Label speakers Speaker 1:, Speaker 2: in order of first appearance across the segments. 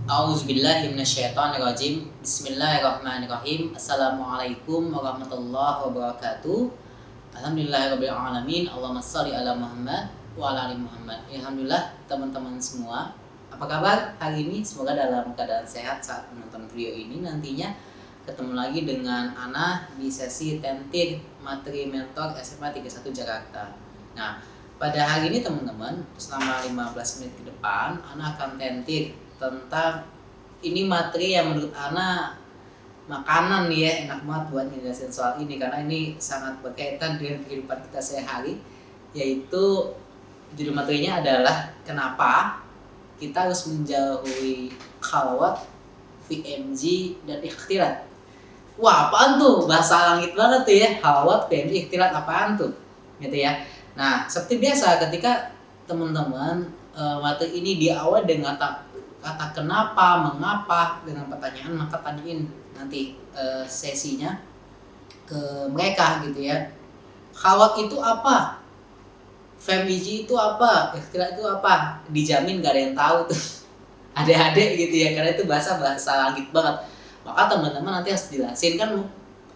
Speaker 1: A'udzubillahi minasyaitonirrajim. Bismillahirrahmanirrahim. Assalamualaikum warahmatullahi wabarakatuh. Alhamdulillahirabbil alamin. Allahumma shalli ala Muhammad wa ala ali Muhammad. Alhamdulillah teman-teman semua. Apa kabar hari ini? Semoga dalam keadaan sehat saat menonton video ini. Nantinya ketemu lagi dengan Ana di sesi tentir materi mentor SMA 31 Jakarta. Nah, pada hari ini teman-teman, selama 15 menit ke depan Ana akan tentir tentang ini materi yang menurut Ana makanan nih ya, enak banget buat ngejelasin soal ini karena ini sangat berkaitan dengan kehidupan kita sehari, yaitu judul materinya adalah kenapa kita harus menjauhi khalwat, VMG, dan ikhtilat. Wah, apaan tuh? Bahasa langit banget tuh ya, khalwat, VMG, ikhtilat, apaan tuh? Gitu ya. Nah, seperti biasa ketika teman-teman materi ini diawali dengan kata kenapa, mengapa dengan pertanyaan, maka tanyain nanti sesinya ke mereka gitu ya. Khalwat itu apa? VMG itu apa? Ikhtilat itu apa? Dijamin gak ada yang tahu tuh. Adik-adik gitu ya, karena itu bahasa langit banget. Maka teman-teman nanti harus jelasin kan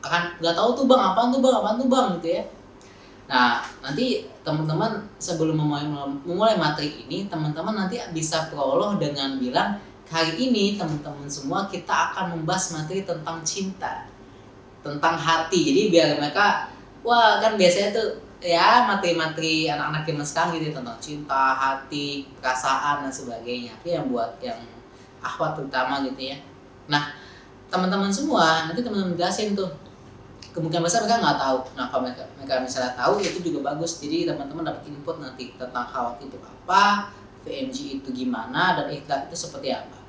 Speaker 1: akan nggak tahu tuh bang, apaan tuh bang gitu ya. Nah, nanti teman-teman sebelum memulai materi ini, teman-teman nanti bisa prolog dengan bilang, hari ini teman-teman semua kita akan membahas materi tentang cinta, tentang hati. Jadi biar mereka, wah kan biasanya tuh ya materi-materi anak-anak zaman sekarang gitu tentang cinta, hati, perasaan dan sebagainya. Itu yang buat yang akhwat terutama gitu ya. Nah, teman-teman semua nanti teman-teman jelasin tuh, kemungkinan besar mereka nggak tahu. Nah, kalau mereka misalnya tahu itu juga bagus. Jadi teman-teman dapat input nanti tentang khalwat itu apa, VMG itu gimana, dan ikhtilat itu seperti apa.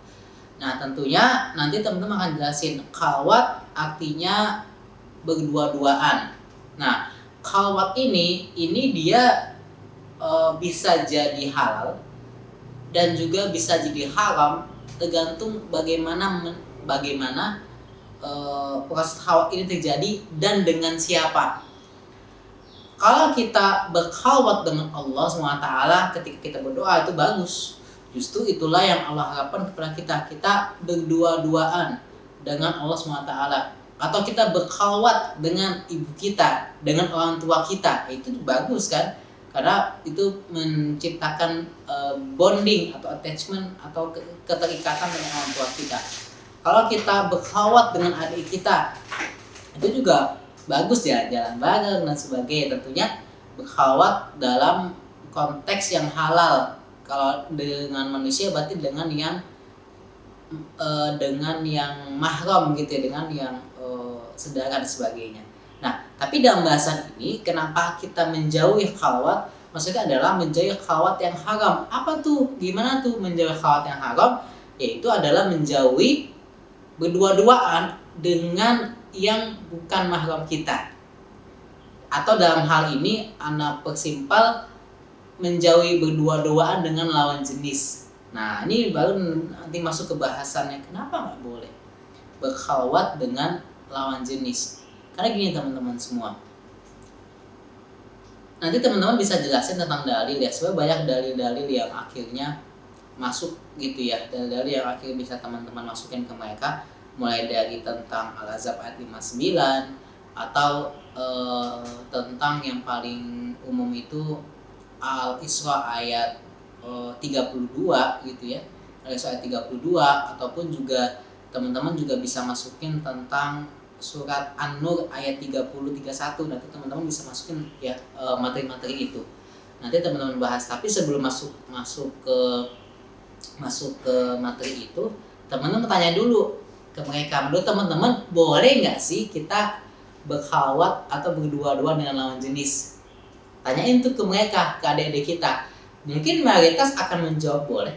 Speaker 1: Nah, tentunya nanti teman-teman akan jelasin khalwat artinya berdua-duaan. Nah, khalwat ini dia bisa jadi halal dan juga bisa jadi haram tergantung bagaimana proses khalwat ini terjadi dan dengan siapa. Kalau kita berkhalwat dengan Allah SWT ketika kita berdoa itu bagus. Justru itulah yang Allah harapkan kepada kita. Kita berdua-duaan dengan Allah SWT. Atau kita berkhalwat dengan ibu kita, dengan orang tua kita. Itu bagus kan? Karena itu menciptakan bonding atau attachment atau keterikatan dengan orang tua kita. Kalau kita berkhalwat dengan adik kita, itu juga bagus ya, jalan bareng dan sebagainya. Tentunya berkhalwat dalam konteks yang halal. Kalau dengan manusia berarti dengan yang mahram gitu ya, dengan yang saudara dan sebagainya. Nah, tapi dalam bahasan ini kenapa kita menjauhi khalwat? Maksudnya adalah menjauhi khalwat yang haram. Apa tuh? Gimana tuh menjauhi khalwat yang haram? Yaitu adalah menjauhi berdua-duaan dengan yang bukan mahram kita. Atau dalam hal ini Ana persimpel menjauhi berdua-duaan dengan lawan jenis. Nah, ini baru nanti masuk ke bahasannya kenapa nggak boleh berkhalwat dengan lawan jenis. Karena gini teman-teman semua, nanti teman-teman bisa jelasin tentang dalil ya. Sebenarnya banyak dalil-dalil yang akhirnya masuk gitu ya, dalil-dalil yang akhirnya bisa teman-teman masukin ke mereka, mulai dari tentang Al-Ahzab ayat 59 atau tentang yang paling umum itu Al-Isra ayat 32 gitu ya, Al-Isra ayat 32, ataupun juga teman-teman juga bisa masukin tentang surat An-Nur ayat 30-31. Nanti teman-teman bisa masukin ya materi-materi itu. Nanti teman-teman bahas. Tapi sebelum masuk ke materi itu, teman-teman tanya dulu ke mereka, menurut teman-teman boleh nggak sih kita berkhalwat atau berdua-dua dengan lawan jenis? Tanyain tuh ke mereka, ke adik-adik kita. Mungkin mayoritas akan menjawab boleh,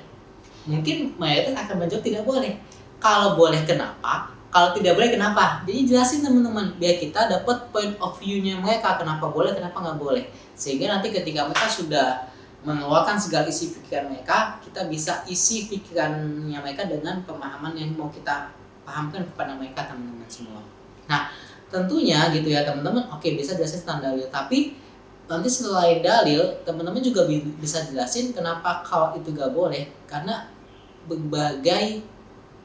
Speaker 1: mungkin mayoritas akan menjawab tidak boleh. Kalau boleh kenapa, kalau tidak boleh kenapa? Jadi jelasin teman-teman, biar kita dapat point of view-nya mereka, kenapa boleh, kenapa nggak boleh. Sehingga nanti ketika mereka sudah mengeluarkan segala isi pikiran mereka, kita bisa isi pikirannya mereka dengan pemahaman yang mau kita pahamkan kepada mereka, teman-teman semua. Nah, tentunya gitu ya teman-teman, oke bisa jelasin tentang dalil, tapi nanti selain dalil, teman-teman juga bisa jelasin kenapa kalau itu gak boleh. Karena berbagai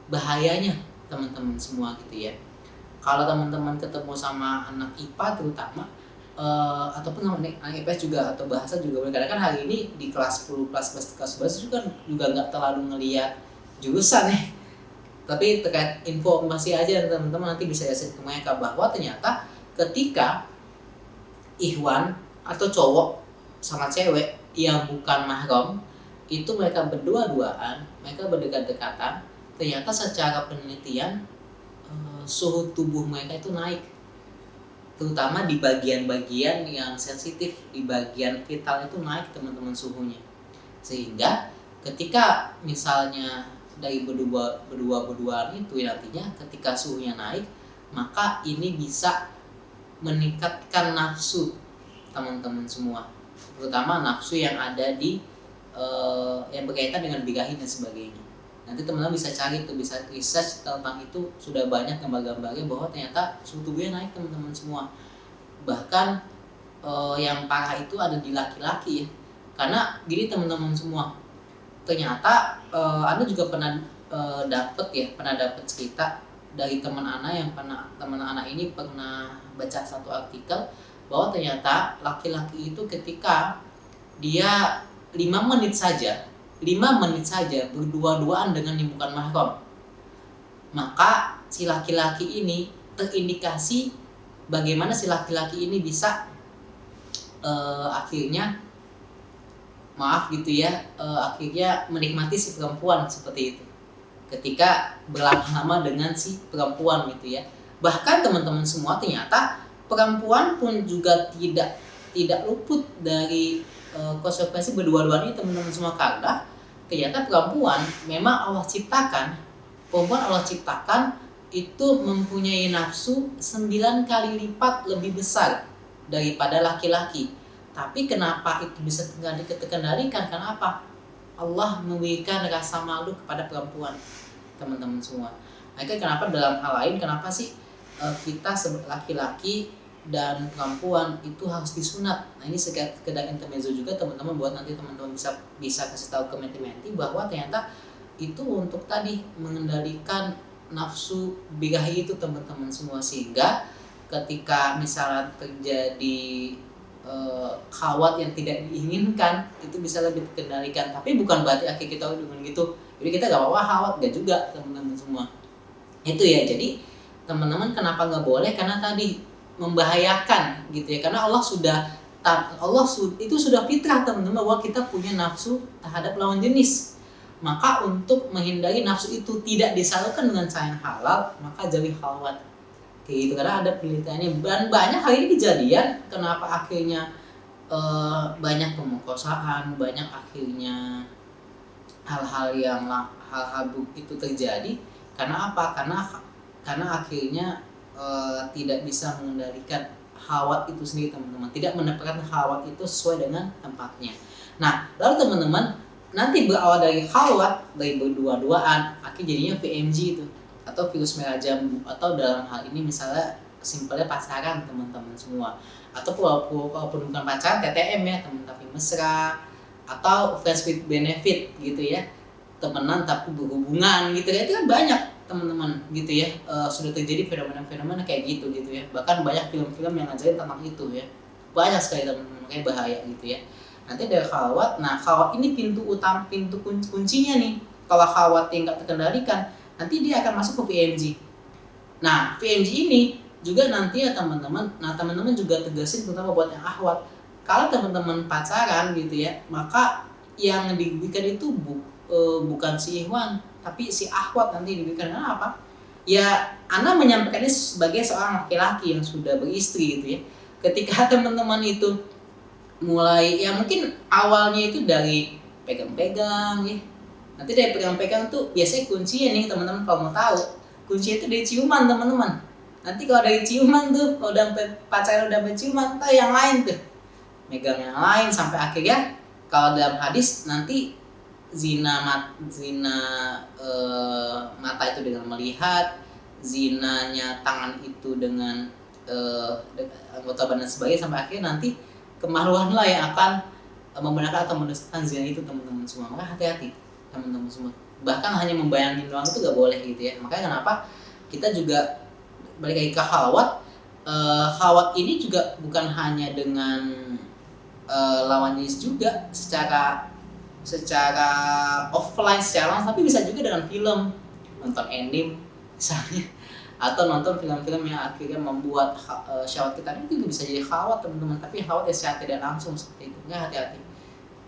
Speaker 1: bahayanya teman-teman semua gitu ya. Kalau teman-teman ketemu sama anak IPA terutama ataupun anak IPS juga atau bahasa juga, karena kan hari ini di kelas 10, kelas 11 juga nggak terlalu ngelihat jurusan ya, tapi terkait informasi aja teman-teman nanti bisa share ke mereka bahwa ternyata ketika ikhwan atau cowok sama cewek yang bukan mahram itu mereka berdua-duaan, mereka berdekat-dekatan, ternyata secara penelitian suhu tubuh mereka itu naik, terutama di bagian-bagian yang sensitif, di bagian vital itu naik teman-teman sehingga ketika misalnya dari berdua-duaan itu nantinya ketika suhunya naik, maka ini bisa meningkatkan nafsu teman-teman semua, terutama nafsu yang ada di yang berkaitan dengan birahi dan sebagainya. Nanti teman-teman bisa cari itu, bisa research tentang itu, sudah banyak gambar-gambarnya bahwa ternyata suhu tubuhnya naik teman-teman semua. Bahkan yang parah itu ada di laki-laki ya. Karena gini teman-teman semua, ternyata Anda juga pernah dapat cerita dari teman Ana ini pernah baca satu artikel bahwa ternyata laki-laki itu ketika dia 5 menit saja berdua-duaan dengan yang bukan mahram, maka si laki-laki ini terindikasi bagaimana si laki-laki ini bisa akhirnya menikmati si perempuan seperti itu ketika berlama-lama dengan si perempuan gitu ya. Bahkan teman-teman semua, ternyata perempuan pun juga tidak luput dari konsekuensi berdua-duaan ini teman-teman semua, karena ternyata perempuan Allah ciptakan itu mempunyai nafsu 9 kali lipat lebih besar daripada laki-laki. Tapi kenapa itu bisa terkendalikan? Kenapa? Allah memberikan rasa malu kepada perempuan teman-teman semua. Maka kenapa dalam hal lain, kenapa sih kita sebagai laki-laki dan perempuan itu harus disunat? Nah ini sekedar intermezzo juga teman-teman, buat nanti teman-teman bisa kasih tahu ke menti-menti bahwa ternyata itu untuk tadi mengendalikan nafsu birahi itu teman-teman semua, sehingga ketika misalnya terjadi khawat yang tidak diinginkan itu bisa lebih terkendalikan. Tapi bukan berarti akhirnya kita dengan gitu jadi kita gak apa-apa khawat, gak juga teman-teman semua itu ya. Jadi teman-teman kenapa gak boleh? Karena tadi membahayakan gitu ya, karena Allah itu sudah fitrah teman-teman bahwa kita punya nafsu terhadap lawan jenis. Maka untuk menghindari nafsu itu tidak disalurkan dengan cara yang halal, maka jauhi khawat kayak gitu. Karena ada penelitiannya, dan banyak hal ini kejadian kenapa akhirnya banyak pemerkosaan, banyak akhirnya hal-hal buruk itu terjadi. Karena apa? Karena akhirnya tidak bisa mengendalikan khawat itu sendiri teman-teman, tidak menempatkan khawat itu sesuai dengan tempatnya. Nah lalu teman-teman, nanti berawal dari khawat, dari berdua-duaan, akhirnya jadinya VMG itu atau virus merah jambu, atau dalam hal ini misalnya simpelnya pacaran teman-teman semua, atau walaupun bukan pacaran, TTM ya teman tapi mesra, atau friends with benefit gitu ya, temenan tapi berhubungan gitu ya. Itu kan banyak teman-teman gitu ya, sudah terjadi fenomena-fenomena kayak gitu ya. Bahkan banyak film-film yang ngajarin tentang itu ya, banyak sekali teman-teman, kayak bahaya gitu ya. Nanti dari khawat, nah khawat ini pintu kuncinya nih. Kalau khawat yang nggak terkendalikan, nanti dia akan masuk ke VMG. Nah VMG ini juga nanti ya teman-teman, nah teman-teman juga tegasin terutama buat yang akhwat, kalau teman-teman pacaran gitu ya, maka yang dirugikan itu bukan si ikhwan, tapi si akhwat nanti dirugikan. Karena apa? Ya Anda menyampaikannya sebagai seorang laki-laki yang sudah beristri gitu ya. Ketika teman-teman itu mulai, ya mungkin awalnya itu dari pegang-pegang ya, nanti dari pegang-pegang tuh biasanya kuncinya nih teman-teman, kalau mau tahu kuncinya itu dari ciuman teman-teman. Nanti kalau dari ciuman tuh, kalau udah pacaran udah berciuman, tuh yang lain tuh megang yang lain, sampai akhirnya kalau dalam hadis nanti zina mata itu dengan melihat, zinanya tangan itu dengan anggota badan sebagainya, sampai akhirnya nanti kemaluan lah yang akan membenarkan atau mendustakan zina itu teman-teman semua. Maka hati-hati teman-teman semua. bahkan hanya membayangin doang itu gak boleh gitu ya. Makanya kenapa kita juga balik lagi ke khalwat. Khalwat ini juga bukan hanya dengan lawan jenis juga secara offline secara langsung, tapi bisa juga dengan film, nonton anime misalnya, atau nonton film-film yang akhirnya membuat syahwat kita itu juga bisa jadi khawat teman-teman, tapi khawat ya secara tidak langsung seperti itu. Nggak, hati-hati.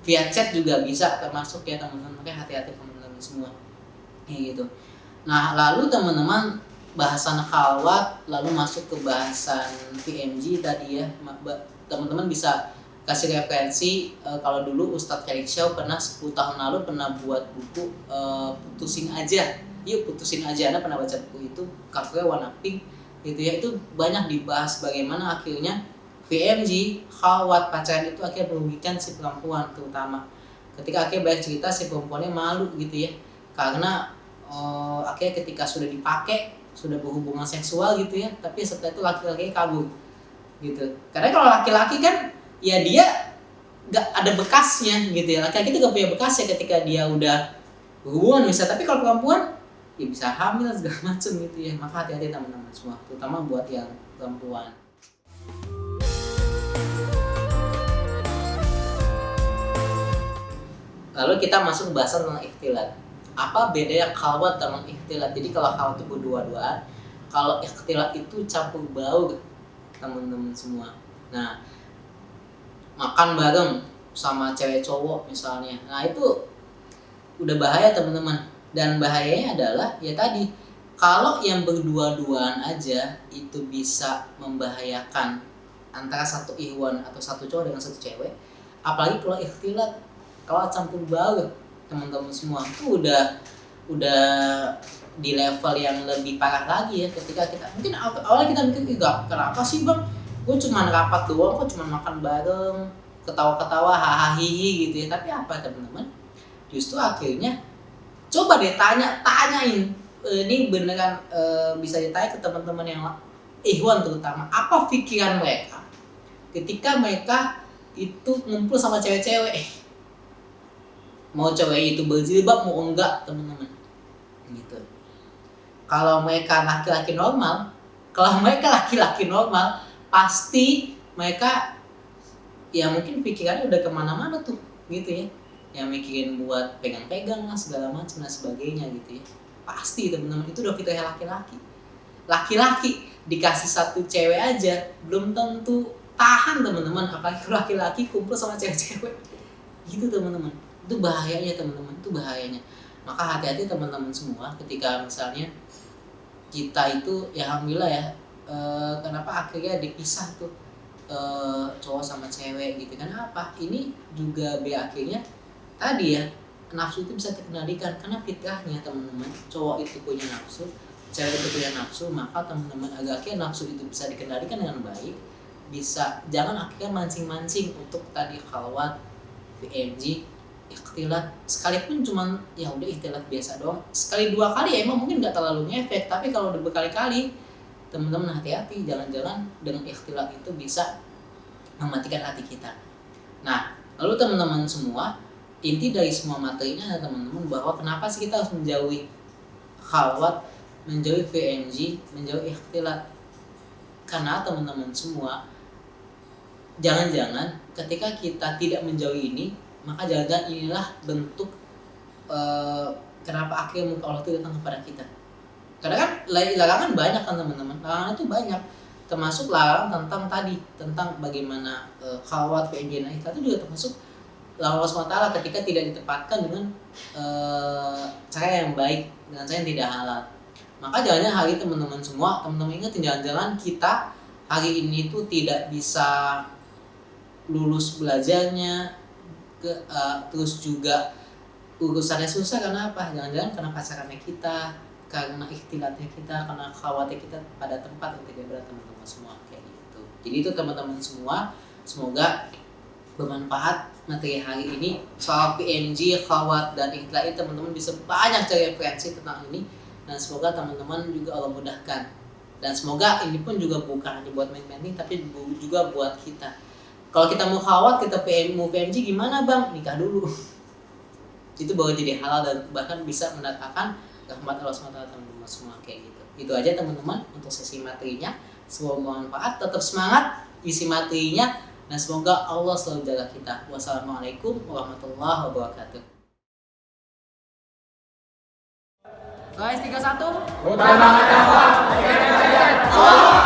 Speaker 1: Via chat juga bisa termasuk ya teman-teman, makanya hati-hati teman-teman semua kayak gitu. Nah lalu teman-teman bahasan khawat lalu masuk ke bahasan VMG tadi ya, teman-teman bisa kasih referensi. Kalau dulu Ustadz Khalid Syah pernah 10 tahun lalu pernah buat buku putusin aja, yuk putusin aja. Anda pernah baca buku itu, covernya warna pink gitu ya. Itu banyak dibahas bagaimana akhirnya VMG, khawat pacaran itu akhirnya merugikan si perempuan, terutama ketika akhirnya banyak cerita si perempuannya malu gitu ya, karena akhirnya ketika sudah dipakai, sudah berhubungan seksual gitu ya, tapi setelah itu laki-laki kabur gitu. Karena kalau laki-laki kan ya dia gak ada bekasnya gitu ya, laki-laki itu gak punya bekas ya ketika dia udah berhubungan bisa. Tapi kalau perempuan ya bisa hamil segala macam gitu ya. Maka hati-hati teman-teman semua, terutama buat yang perempuan. Lalu kita masuk ke bahasan tentang ikhtilat. Apa bedanya khalwat dengan ikhtilat? Jadi kalau khalwat itu berdua-duaan, kalau ikhtilat itu campur baur teman-teman semua. Nah, makan bareng sama cewek cowok misalnya, nah itu udah bahaya teman-teman. Dan bahayanya adalah ya tadi, kalau yang berdua-duaan aja itu bisa membahayakan antara satu ikhwan atau satu cowok dengan satu cewek, apalagi kalau ikhtilat, kalau campur baur teman-teman semua, itu udah di level yang lebih parah lagi ya. Ketika kita mungkin awalnya kita mikir, kenapa sih bang, gue cuma rapat doang kok, cuma makan bareng, ketawa-ketawa, hahaha gitu ya. Tapi apa teman-teman, justru akhirnya coba deh tanyain, ini beneran bisa ditanya ke teman-teman yang ikhwan terutama, apa pikiran mereka ketika mereka itu ngumpul sama cewek-cewek, mau cewek itu berjilbab mau enggak teman-teman gitu. Kalau mereka laki-laki normal, pasti mereka ya mungkin pikirannya udah kemana-mana tuh gitu ya, yang mikirin buat pegang-pegang lah segala macam dan sebagainya gitu ya. Pasti teman-teman, itu udah fitrahnya laki-laki dikasih satu cewek aja belum tentu tahan teman-teman, apalagi laki-laki kumpul sama cewek-cewek gitu teman-teman. Itu bahayanya teman-teman, itu bahayanya. Maka hati-hati teman-teman semua ketika misalnya kita itu ya alhamdulillah ya, kenapa akhirnya dipisah tuh cowok sama cewek gitu kan. Apa ini juga akhirnya tadi ya, nafsu itu bisa terkendalikan karena fitrahnya teman-teman, cowok itu punya nafsu, cewek itu punya nafsu. Maka teman-teman akhirnya nafsu itu bisa dikendalikan dengan baik, bisa jangan akhirnya mancing-mancing untuk tadi khalwat, VMG, ikhtilat. Sekalipun cuman ya udah ikhtilat biasa doang, sekali dua kali ya emang mungkin nggak terlalu ngefek, tapi kalau udah berkali-kali teman-teman hati-hati, jangan-jangan dengan ikhtilat itu bisa mematikan hati kita. Nah lalu teman-teman semua, inti dari semua materinya adalah teman-teman bahwa kenapa sih kita harus menjauhi khalwat, menjauhi VMG, menjauhi ikhtilat. Karena teman-teman semua, jangan-jangan ketika kita tidak menjauhi ini, maka jangan-jangan inilah bentuk kenapa akhirnya muka Allah itu datang kepada kita. Karena kan larangan banyak kan teman-teman, larangan itu banyak, termasuk larangan tentang bagaimana khalwat, VMG, nah itu juga termasuk larangan Allah SWT ketika tidak ditempatkan dengan cara yang baik, dengan cara yang tidak halal. Maka jangan-jangan hari teman-teman semua, teman-teman ingat, jangan-jangan kita hari ini tuh tidak bisa lulus belajarnya, terus juga urusannya susah. Karena apa? Jangan-jangan karena pacarannya kita, karena ikhtilatnya kita, karena khawatir kita pada tempat yang tidak berat teman-teman semua kayak gitu. Jadi itu teman-teman semua, semoga bermanfaat materi hari ini soal PNG, khawat, dan ikhtilat. Teman-teman bisa banyak cari referensi tentang ini, dan semoga teman-teman juga Allah mudahkan. Dan semoga ini pun juga bukan hanya buat main-main, tapi juga buat kita. Kalau kita mau khawat, kita mau PMG gimana bang? Nikah dulu. itu baru jadi halal dan bahkan bisa mendatangkan rahmat Allah SWT teman-teman semua kayak gitu. Itu aja teman-teman untuk sesi materinya. Semoga bermanfaat, tetap semangat isi materinya, dan semoga Allah selalu jaga kita. Wassalamualaikum warahmatullahi wabarakatuh. Guys, 31.
Speaker 2: Utamakan dakwah, Allah